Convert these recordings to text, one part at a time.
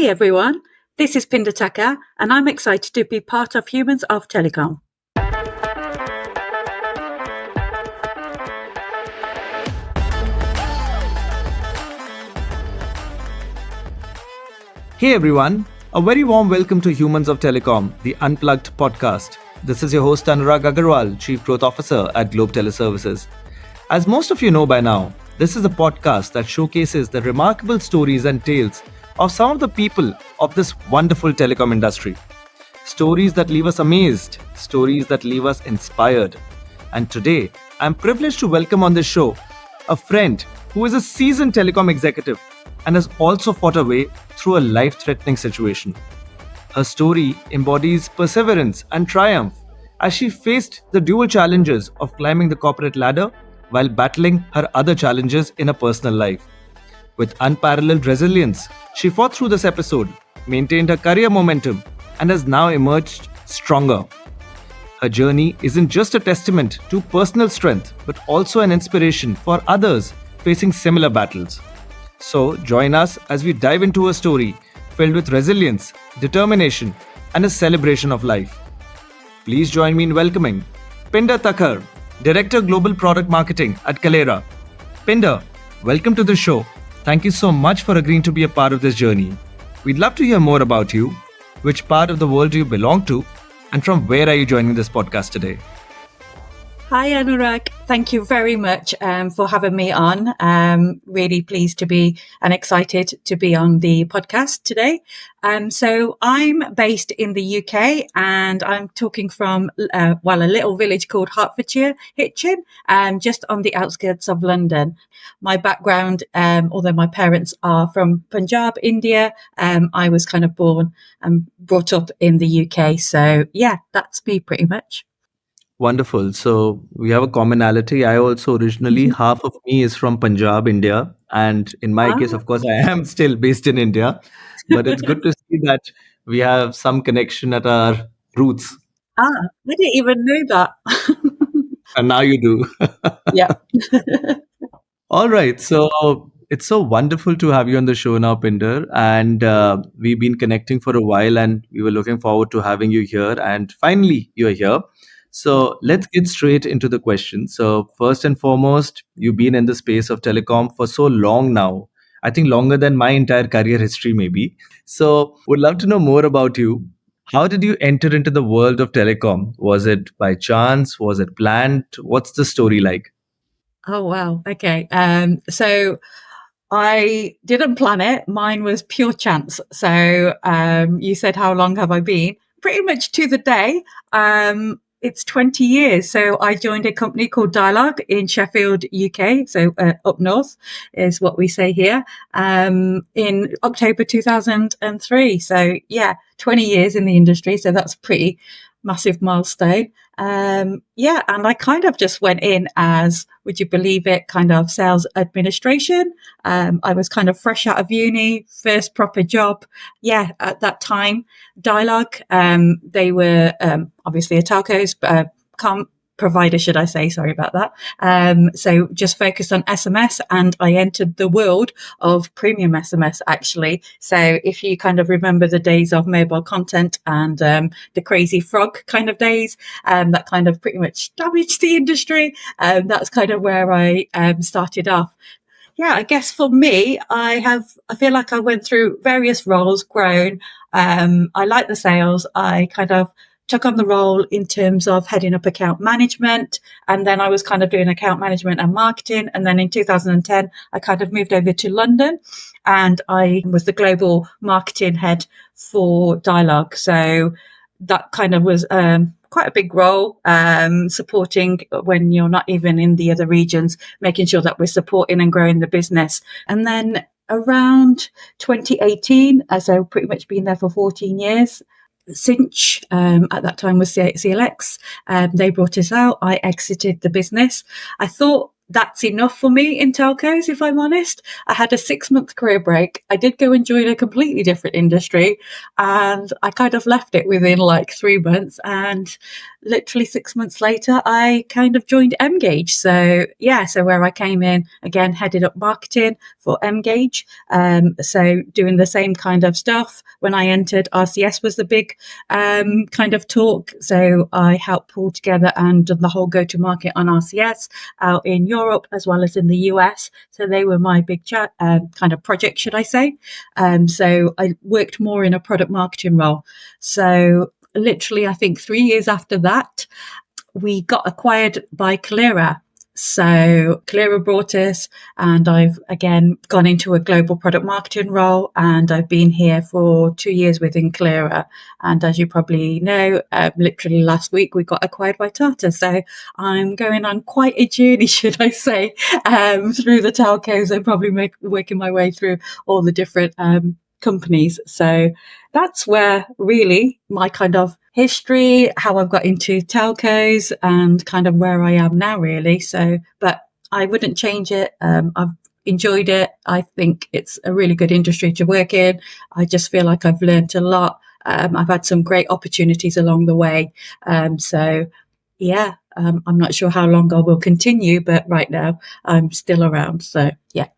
Hey everyone, this is Pinder Takhar and I'm excited to be part of Humans of Telecom. Hey everyone, a very warm welcome to Humans of Telecom, the Unplugged podcast. This is your host Anurag Aggarwal, Chief Growth Officer at Globe Teleservices. As most of you know by now, this is a podcast that showcases the remarkable stories and tales of some of the people of this wonderful telecom industry. Stories that leave us amazed, stories that leave us inspired. And today, I'm privileged to welcome on this show a friend who is a seasoned telecom executive and has also fought her way through a life-threatening situation. Her story embodies perseverance and triumph as she faced the dual challenges of climbing the corporate ladder while battling her other challenges in her personal life. With unparalleled resilience, she fought through this episode, maintained her career momentum, and has now emerged stronger. Her journey isn't just a testament to personal strength, but also an inspiration for others facing similar battles. So, join us as we dive into a story filled with resilience, determination, and a celebration of life. Please join me in welcoming Pinder Takhar, Director Global Product Marketing at Kaleyra. Pinder, welcome to the show. Thank you so much for agreeing to be a part of this journey. We'd love to hear more about you. Which part of the world do you belong to? And from where are you joining this podcast today? Hi Anurag, thank you very much for having me on. Really pleased to be and excited to be on the podcast today. So I'm based in the UK and I'm talking from, a little village called Hertfordshire, Hitchin, just on the outskirts of London. My background, although my parents are from Punjab, India, I was kind of born and brought up in the UK. So yeah, that's me pretty much. Wonderful. So we have a commonality. I also originally, half of me is from Punjab, India. And in my case, of course, I am still based in India. But it's good to see that we have some connection at our roots. I didn't even know that. And now you do. Yeah. All right. So it's so wonderful to have you on the show now, Pinder. And we've been connecting for a while and we were looking forward to having you here. And finally, you're here. So let's get straight into the question. So, first and foremost, you've been in the space of telecom for so long now. I think longer than my entire career history, maybe. So, would love to know more about you. How did you enter into the world of telecom? Was it by chance? Was it planned? What's the story like? Oh, wow. Okay. So I didn't plan it. Mine was pure chance. So you said, how long have I been? Pretty much to the day. It's 20 years. So I joined a company called Dialogue in Sheffield, UK. So up north is what we say here, in October 2003. So yeah, 20 years in the industry. So that's pretty massive milestone. Yeah, and I kind of just went in as, would you believe it, kind of sales administration. I was kind of fresh out of uni, first proper job. Yeah, at that time, Dialogue, they were obviously a telcos, provider, should I say? Sorry about that. So just focused on SMS and I entered the world of premium SMS actually. So if you kind of remember the days of mobile content and the crazy frog kind of days, that kind of pretty much damaged the industry. That's kind of where I started off. Yeah, I guess for me, I feel like I went through various roles, grown. I like the sales. I kind of took on the role in terms of heading up account management. And then I was kind of doing account management and marketing. And then in 2010, I kind of moved over to London and I was the global marketing head for Dialogue. So that kind of was, quite a big role, supporting when you're not even in the other regions, making sure that we're supporting and growing the business. And then around 2018, so pretty much been there for 14 years, Sinch, at that time was CLX. They brought us out. I exited the business. I thought that's enough for me in telcos, if I'm honest. I had a 6 month career break. I did go and join a completely different industry, and I kind of left it within like 3 months. And literally 6 months later, I kind of joined Mgage. So, yeah, so where I came in, again, headed up marketing for Mgage. So, doing the same kind of stuff. When I entered, RCS was the big kind of talk. So, I helped pull together and done the whole go to market on RCS out in Europe as well as in the US. So they were my big kind of project, should I say. So I worked more in a product marketing role. So literally, I think 3 years after that, we got acquired by Kaleyra. So Kaleyra brought us, and I've again gone into a global product marketing role, and I've been here for 2 years within Kaleyra. And as you probably know, literally last week we got acquired by Tata. So I'm going on quite a journey, should I say, through the telcos and probably working my way through all the different companies. So that's where really my kind of history, how I've got into telcos, and kind of where I am now, really. So, but I wouldn't change it. I've enjoyed it. I think it's a really good industry to work in. I just feel like I've learned a lot. I've had some great opportunities along the way. So, yeah, I'm not sure how long I will continue, but right now I'm still around. So, yeah.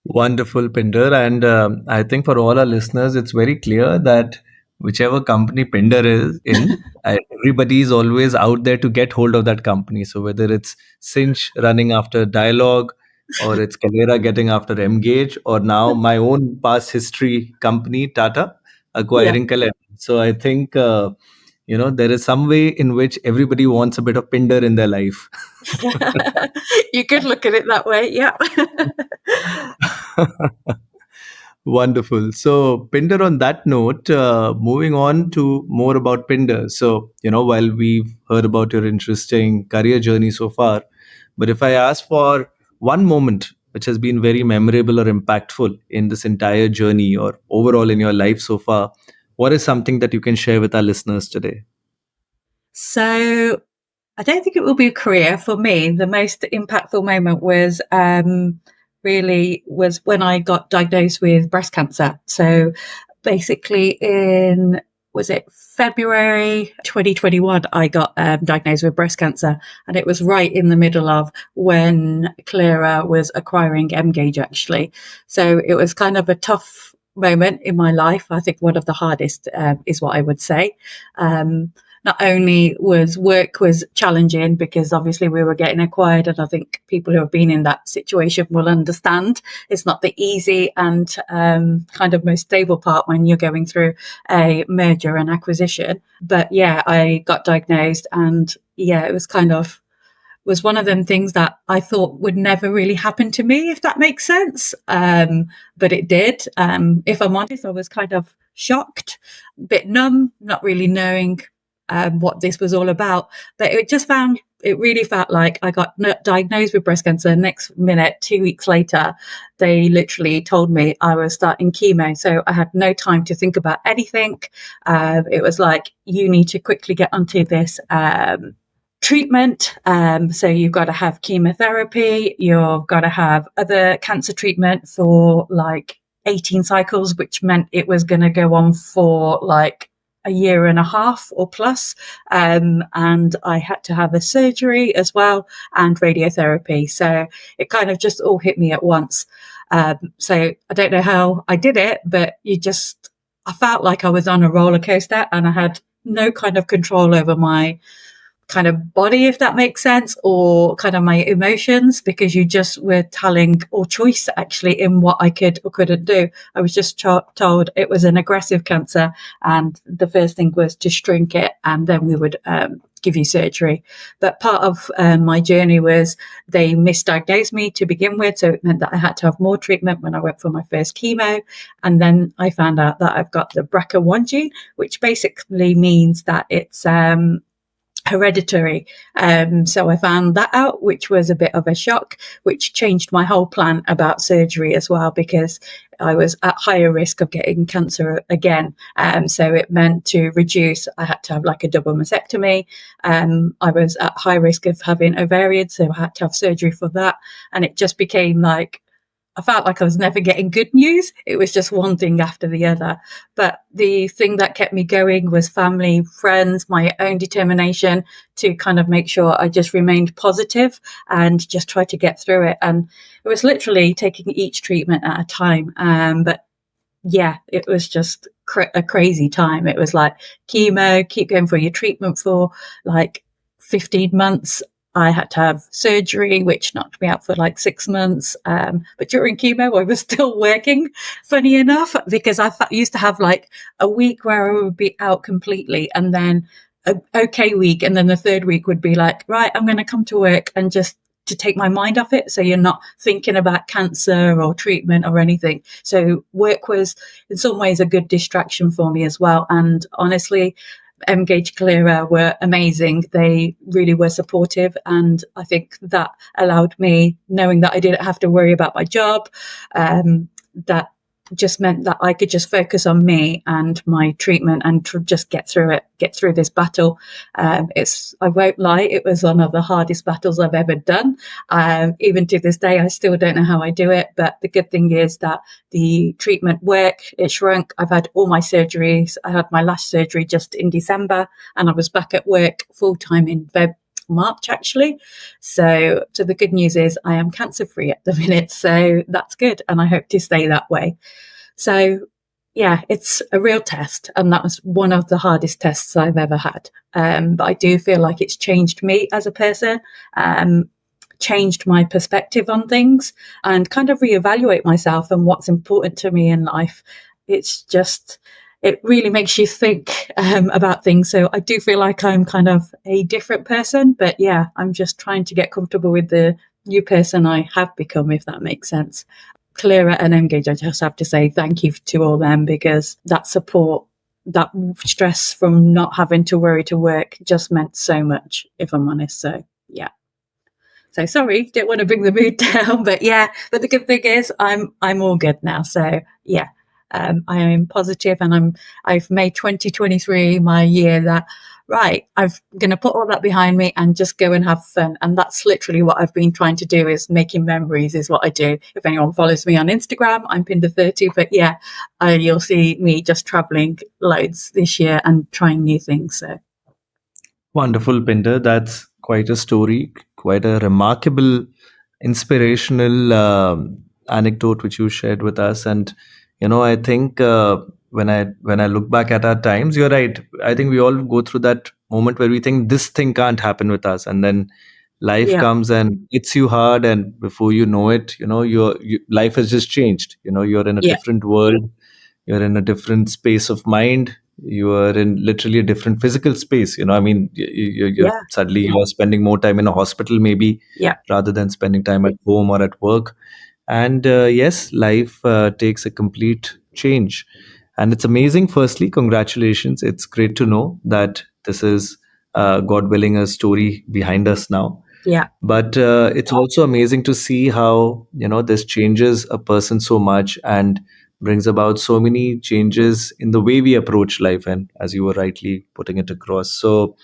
Wonderful, Pinder. And I think for all our listeners, it's very clear that whichever company Pinder is in, everybody is always out there to get hold of that company. So whether it's Sinch running after Dialogue, or it's Kaleyra getting after Mgage, or now my own past history company, Tata, Yeah. acquiring Kaleyra. So I think, there is some way in which everybody wants a bit of Pinder in their life. You could look at it that way. Yeah. Wonderful. So, Pinder, on that note, moving on to more about Pinder. So, while we've heard about your interesting career journey so far, but if I ask for one moment which has been very memorable or impactful in this entire journey or overall in your life so far, what is something that you can share with our listeners today? So I don't think it will be a career for me. The most impactful moment was really was when I got diagnosed with breast cancer. So basically, in was it February 2021, I got diagnosed with breast cancer, and it was right in the middle of when Kaleyra was acquiring Mgage, actually. So it was kind of a tough moment in my life. I think one of the hardest is what I would say. Not only was work was challenging because obviously we were getting acquired, and I think people who have been in that situation will understand it's not the easy and kind of most stable part when you're going through a merger and acquisition. But yeah, I got diagnosed, and yeah, it was kind of was one of them things that I thought would never really happen to me, if that makes sense. But it did. If I'm honest, I was kind of shocked, a bit numb, not really knowing what this was all about. But it really felt like I got diagnosed with breast cancer. Next minute, 2 weeks later, they literally told me I was starting chemo. So I had no time to think about anything. It was like, you need to quickly get onto this treatment. So you've got to have chemotherapy, you've got to have other cancer treatment for like 18 cycles, which meant it was going to go on for like a year and a half or plus. And I had to have a surgery as well and radiotherapy. So it kind of just all hit me at once. So I don't know how I did it, but I felt like I was on a roller coaster, and I had no kind of control over my kind of body, if that makes sense, or kind of my emotions, because you just were telling or choice actually in what I could or couldn't do. I was just told it was an aggressive cancer, and the first thing was to shrink it, and then we would give you surgery. But part of my journey was they misdiagnosed me to begin with, so it meant that I had to have more treatment when I went for my first chemo. And then I found out that I've got the BRCA1 gene, which basically means that it's hereditary. So I found that out, which was a bit of a shock, which changed my whole plan about surgery as well, because I was at higher risk of getting cancer again. So it meant to reduce, I had to have like a double mastectomy. I was at high risk of having ovarian, so I had to have surgery for that. And it just became like, I felt like I was never getting good news. It was just one thing after the other. But the thing that kept me going was family, friends, my own determination to kind of make sure I just remained positive and just try to get through it. And it was literally taking each treatment at a time. But yeah, it was just a crazy time. It was like chemo, keep going for your treatment for like 15 months. I had to have surgery, which knocked me out for like 6 months. But during chemo, I was still working, funny enough, because I used to have like a week where I would be out completely, and then a okay week. And then the third week would be like, right, I'm going to come to work and just to take my mind off it. So you're not thinking about cancer or treatment or anything. So work was in some ways a good distraction for me as well. And honestly, Gauge Kaleyra were amazing. They really were supportive. And I think that allowed me, knowing that I didn't have to worry about my job, that just meant that I could just focus on me and my treatment and just get through it, get through this battle. I won't lie, it was one of the hardest battles I've ever done. Even to this day, I still don't know how I do it. But the good thing is that the treatment worked, it shrunk. I've had all my surgeries. I had my last surgery just in December, and I was back at work full time in March, actually. So the good news is I am cancer free at the minute. So that's good. And I hope to stay that way. So yeah, it's a real test. And that was one of the hardest tests I've ever had. But I do feel like it's changed me as a person, changed my perspective on things, and kind of reevaluate myself and what's important to me in life. It's just, it really makes you think about things. So I do feel like I'm kind of a different person, but yeah, I'm just trying to get comfortable with the new person I have become, if that makes sense. Kaleyra and Engage, I just have to say thank you to all them, because that support, that stress from not having to worry to work just meant so much, if I'm honest. So yeah. So sorry, don't want to bring the mood down, but yeah. But the good thing is, I'm all good now. So yeah, I am positive, and I've made 2023 my year that right. I'm going to put all that behind me and just go and have fun. And that's literally what I've been trying to do, is making memories is what I do. If anyone follows me on Instagram, I'm Pinder30. But yeah, you'll see me just traveling loads this year and trying new things. So Wonderful, Pinder. That's quite a story, quite a remarkable, inspirational anecdote which you shared with us. And I think when I look back at our times, you're right. I think we all go through that moment where we think this thing can't happen with us, and then life yeah, comes and hits you hard, and before you know it, life has just changed. You're in a yeah, different world, you're in a different space of mind, you are in literally a different physical space. I mean, you're yeah, suddenly you're spending more time in a hospital, maybe, yeah, rather than spending time at home or at work. And yes, life takes a complete change, and it's amazing. Firstly, congratulations, it's great to know that this is, god willing, a story behind us now. yeah, But it's also amazing to see how this changes a person so much and brings about so many changes in the way we approach life, and as you were rightly putting it across. So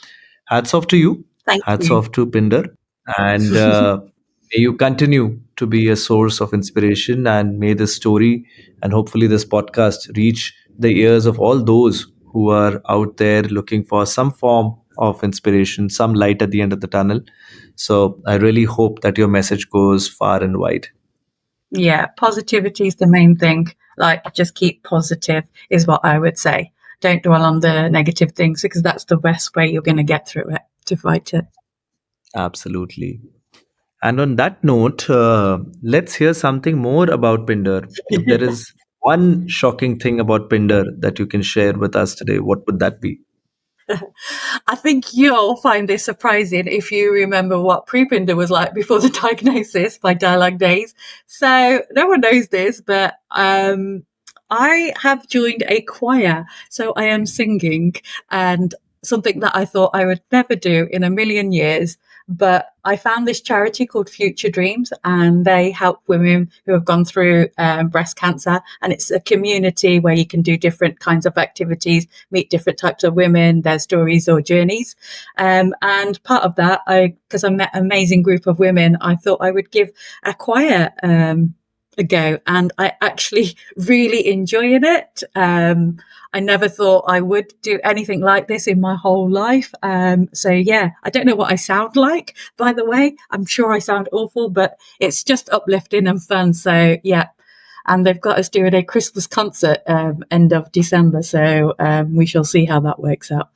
hats off to you, thank hats you. off to Pinder, and may you continue to be a source of inspiration, and may this story and hopefully this podcast reach the ears of all those who are out there looking for some form of inspiration, some light at the end of the tunnel. So I really hope that your message goes far and wide. Yeah, positivity is the main thing. Like, just keep positive is what I would say. Don't dwell on the negative things, because that's the best way you're going to get through it, to fight it. Absolutely. And on that note, let's hear something more about Pinder. If there is one shocking thing about Pinder that you can share with us today, what would that be? I think you'll find this surprising if you remember what prepinder was like before the diagnosis by dialogue days. So no one knows this, but I have joined a choir, so I am singing, and something that I thought I would never do in a million years. But I found this charity called Future Dreams, and they help women who have gone through breast cancer. And it's a community where you can do different kinds of activities, meet different types of women, their stories or journeys. And part of that, because I met an amazing group of women, I thought I would give a choir a go, and I actually really enjoyed it. I never thought I would do anything like this in my whole life. So yeah, I don't know what I sound like, by the way. I'm sure I sound awful, but it's just uplifting and fun. So yeah. And they've got us doing a Christmas concert end of December. So we shall see how that works out.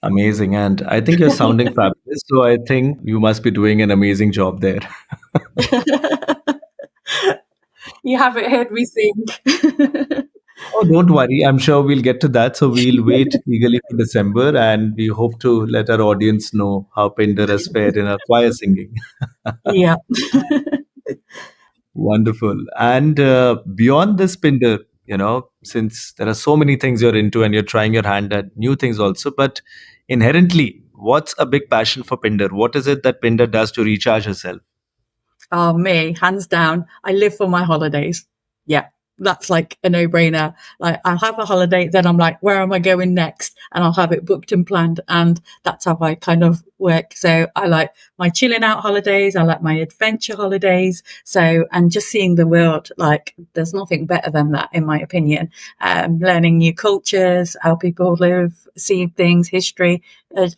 Amazing. And I think you're sounding fabulous. So I think you must be doing an amazing job there. You haven't heard me sing. Oh, don't worry. I'm sure we'll get to that. So we'll wait eagerly for December and we hope to let our audience know how Pinder has fared in our choir singing. Yeah. Wonderful. And beyond this, Pinder, since there are so many things you're into and you're trying your hand at new things also, but inherently, what's a big passion for Pinder? What is it that Pinder does to recharge herself? Oh, me, hands down. I live for my holidays. Yeah, that's like a no-brainer. Like, I'll have a holiday, then I'm like, where am I going next? And I'll have it booked and planned. And that's how I kind of work. So I like my chilling out holidays. I like my adventure holidays. So, and just seeing the world, like, there's nothing better than that, in my opinion. Learning new cultures, how people live, seeing things, history.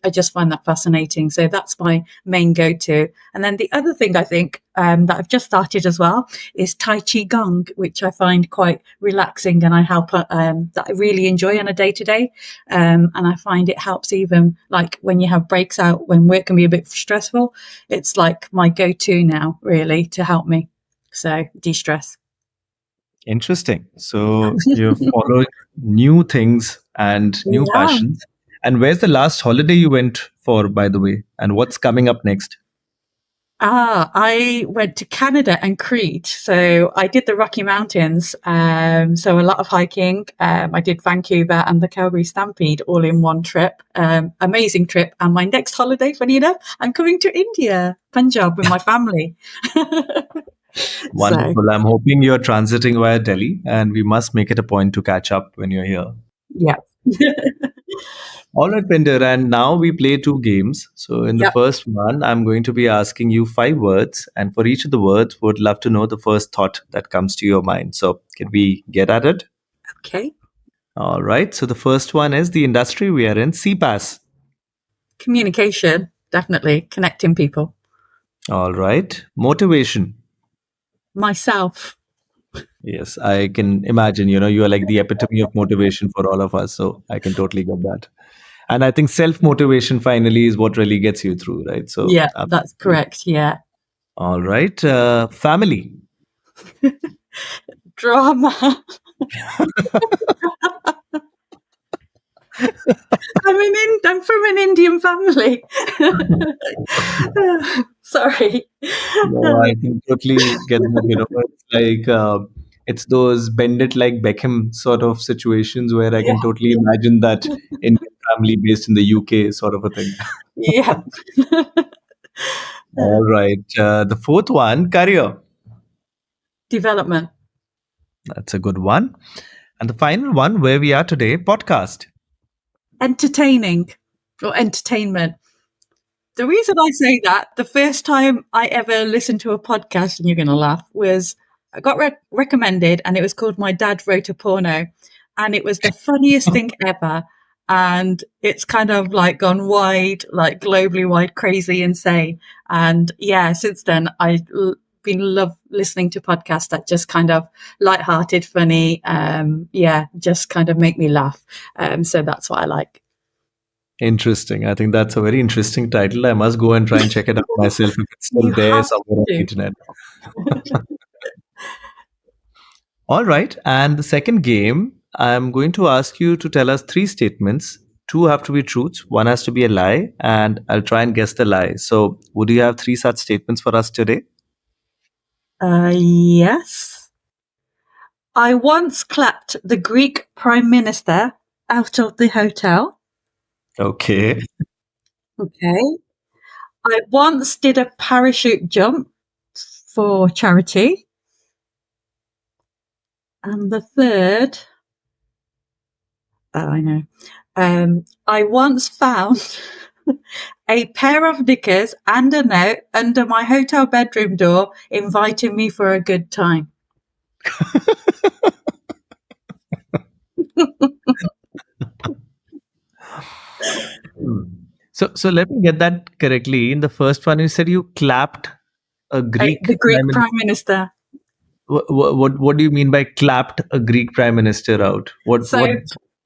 I just find that fascinating. So that's my main go-to. And then the other thing I think that I've just started as well is Tai Chi Gong, which I find quite relaxing and that I really enjoy on a day to day. And I find it helps even like when you have breaks out when work can be a bit stressful. It's like my go-to now, really, to help me. So de-stress. Interesting. So you're following new things and new Yeah. passions. And where's the last holiday you went for, by the way? And what's coming up next? I went to Canada and Crete. So I did the Rocky Mountains. So a lot of hiking. I did Vancouver and the Calgary Stampede all in one trip. Amazing trip. And my next holiday, funny enough, I'm coming to India, Punjab with my family. So Wonderful. I'm hoping you're transiting via Delhi, and we must make it a point to catch up when you're here. yeah. All right, Pinder, and now we play two games. So, in the Yep. first one, I'm going to be asking you five words, and for each of the words, would love to know the first thought that comes to your mind. So, can we get at it? Okay. All right. So, the first one is the industry we are in, CPAS. Communication, definitely connecting people. All right. Motivation. Myself. Yes, I can imagine, you are like the epitome of motivation for all of us. So, I can totally get that. And I think self motivation finally is what really gets you through, right? So, Yeah, that's absolutely. correct. Yeah. All right. Family. Drama. I'm from an Indian family. Sorry. No, I can totally get that. It's like it's those bend it like Beckham sort of situations where I Yeah. can totally imagine that Indian family based in the UK sort of a thing. Yeah. All right. The fourth one, career. Development. That's a good one. And the final one, where we are today, podcast. Entertaining or entertainment. The reason I say that, the first time I ever listened to a podcast, and you're going to laugh, was I got recommended, and it was called My Dad Wrote a Porno. And it was the funniest thing ever. And it's kind of like gone wide, like globally wide, crazy, insane. And yeah, since then, been love listening to podcasts that just kind of light-hearted, funny, yeah, just kind of make me laugh. So that's what I like. Interesting. I think that's a very interesting title. I must go and try and check it out myself if it's still You there have somewhere on the to. internet. All right. And the second game, I'm going to ask you to tell us three statements. Two have to be truths, one has to be a lie, and I'll try and guess the lie. So, would you have three such statements for us today? Yes. I once clapped the Greek Prime Minister out of the hotel. Okay. Okay. I once did a parachute jump for charity. And the third, oh, I know. I once found a pair of knickers and a note under my hotel bedroom door inviting me for a good time. Hmm. So let me get that correctly. In the first one, you said you clapped a Greek The prime Greek minister. Prime Minister. What do you mean by clapped a Greek prime minister out? So What?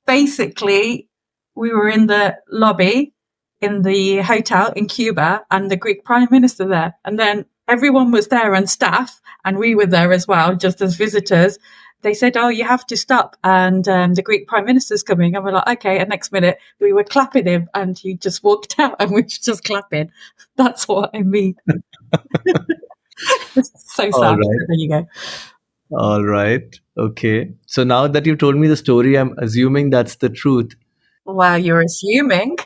basically, we were in the lobby in the hotel in Cuba and the Greek Prime Minister there. And then everyone was there and staff, and we were there as well, just as visitors. They said, "Oh, you have to stop," and the Greek Prime Minister's coming. And we're like, "Okay." And next minute, we were clapping him, and he just walked out, and we were just clapping. That's what I mean. It's so All sad. right. But there you go. All right. Okay. So now that you've told me the story, I'm assuming that's the truth. Wow, you're assuming.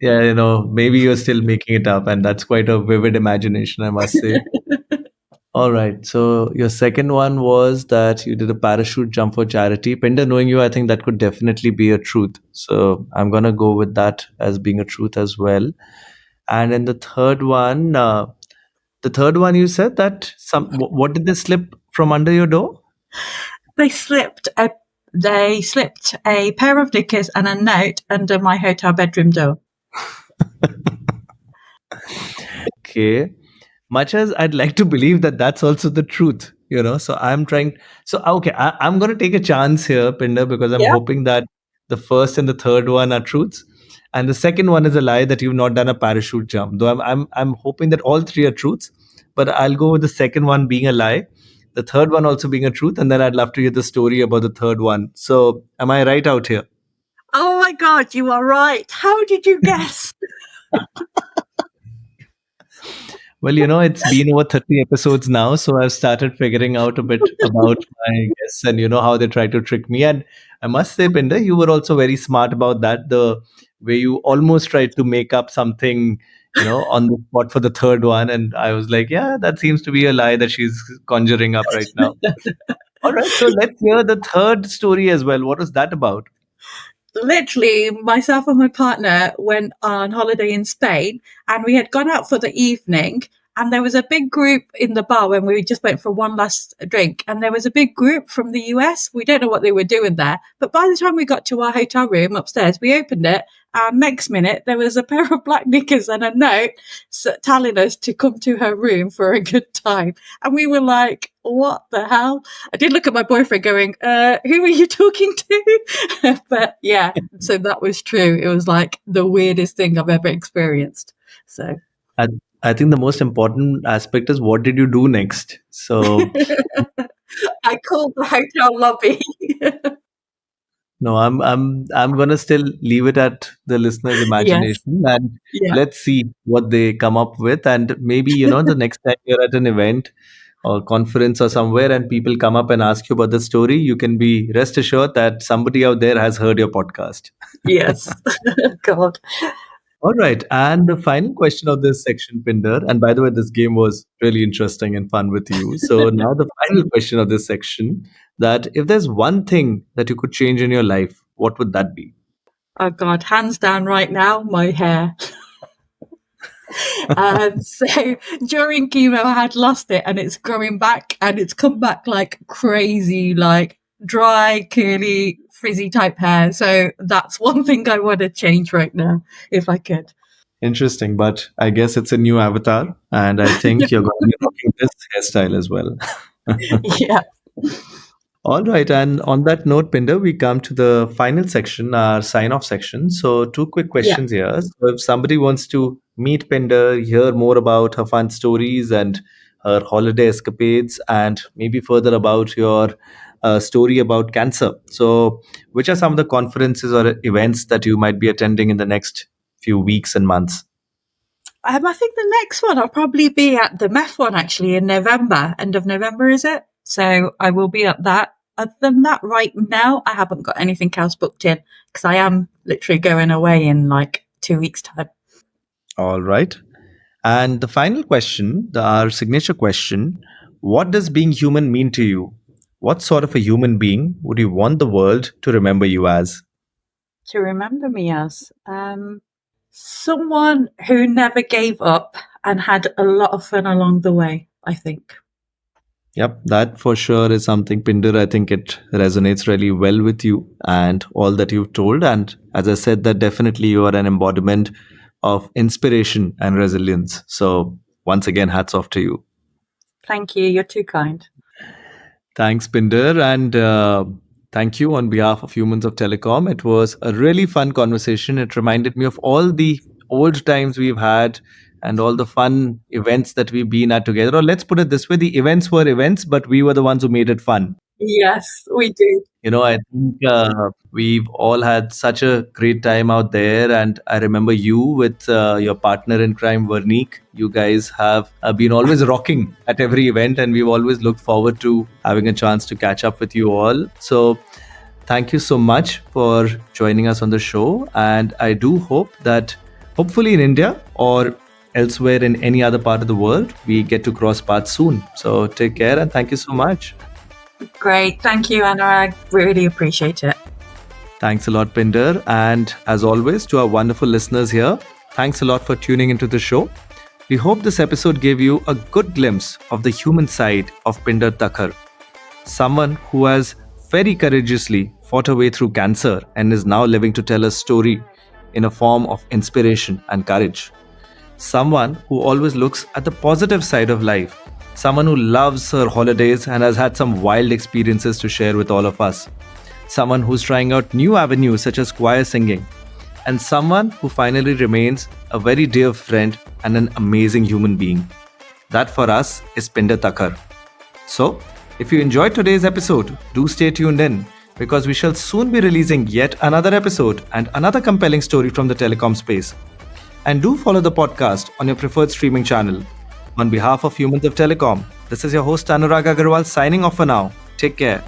Yeah, maybe you're still making it up, and that's quite a vivid imagination, I must say. All right. So your second one was that you did a parachute jump for charity. Pinder, knowing you, I think that could definitely be a truth. So I'm gonna go with that as being a truth as well. And in the third one, you said that what did they slip from under your door? They slipped a they slipped a pair of knickers and a note under my hotel bedroom door. Okay. Much as I'd like to believe that that's also the truth. So I'm trying. So okay, I'm going to take a chance here, Pinder, because I'm Yeah. hoping that the first and the third one are truths, and the second one is a lie that you've not done a parachute jump. Though I'm hoping that all three are truths, but I'll go with the second one being a lie, the third one also being a truth, and then I'd love to hear the story about the third one. So am I right out here? Oh my God, you are right. How did you guess? Well, it's been over 30 episodes now, so I've started figuring out a bit about my guests and how they try to trick me. And I must say, Pinder, you were also very smart about that. The way you almost tried to make up something, on the spot for the third one. And I was like, yeah, that seems to be a lie that she's conjuring up right now. All right, so let's hear the third story as well. What was that about? Literally, myself and my partner went on holiday in Spain, and we had gone out for the evening. And there was a big group in the bar when we just went for one last drink. And there was a big group from the US. We don't know what they were doing there. But by the time we got to our hotel room upstairs, we opened it. And next minute, there was a pair of black knickers and a note telling us to come to her room for a good time. And we were like, what the hell? I did look at my boyfriend going, who are you talking to? But yeah, so that was true. It was like the weirdest thing I've ever experienced. So I, I think the most important aspect is what did you do next? So I called the hotel lobby. no, I'm gonna still leave it at the listener's Yes. imagination and Yeah. let's see what they come up with. And maybe, the next time you're at an event or conference or somewhere and people come up and ask you about the story, you can be rest assured that somebody out there has heard your podcast. Yes. God. All right. And the final question of this section, Pinder, and by the way, this game was really interesting and fun with you. So now the final question of this section, that if there's one thing that you could change in your life, what would that be? Oh God, hands down right now, my hair. So during chemo, I had lost it and it's growing back and it's come back like crazy, like dry, curly, frizzy type hair. So that's one thing I want to change right now, if I could. Interesting, but I guess it's a new avatar, and I think you're going to be rocking this hairstyle as well. Yeah. All right, and on that note, Pinder, we come to the final section, our sign off section. So, two quick Yeah. questions here. So, if somebody wants to meet Pinder, hear more about her fun stories and her holiday escapades, and maybe further about your story about cancer. So, which are some of the conferences or events that you might be attending in the next few weeks and months? I think the next one I'll probably be at the MEF one actually in November. End of November, is it? So I will be at that. other than that, right now, I haven't got anything else booked in because I am literally going away in like 2 weeks' time. All right. And the final question, our signature question: what does being human mean to you? What sort of a human being would you want the world to remember you as? To remember me as someone who never gave up and had a lot of fun along the way, I think. Yep, that for sure is something, Pinder. I think it resonates really well with you and all that you've told. And as I said, that definitely you are an embodiment of inspiration and resilience. So, once again, hats off to you. Thank you. You're too kind. Thanks, Pinder. And thank you on behalf of Humans of Telecom. It was a really fun conversation. It reminded me of all the old times we've had and all the fun events that we've been at together. Or let's put it this way, the events were events, but we were the ones who made it fun. Yes, we do. I think we've all had such a great time out there. And I remember you with your partner in crime, Vernique. You guys have been always rocking at every event, and we've always looked forward to having a chance to catch up with you all. So, thank you so much for joining us on the show. And I do hope that hopefully in India or elsewhere in any other part of the world, we get to cross paths soon. So, take care and thank you so much. Great. Thank you, Anurag. Really appreciate it. Thanks a lot, Pinder. And as always, to our wonderful listeners here, thanks a lot for tuning into the show. We hope this episode gave you a good glimpse of the human side of Pinder Takhar, someone who has very courageously fought her way through cancer and is now living to tell a story in a form of inspiration and courage. Someone who always looks at the positive side of life. Someone who loves her holidays and has had some wild experiences to share with all of us. Someone who's trying out new avenues such as choir singing. And someone who finally remains a very dear friend and an amazing human being. That for us is Pinder Takhar. So, if you enjoyed today's episode, do stay tuned in because we shall soon be releasing yet another episode and another compelling story from the telecom space. And do follow the podcast on your preferred streaming channel. On behalf of Humans of Telecom, this is your host Anurag Aggarwal signing off for now. Take care.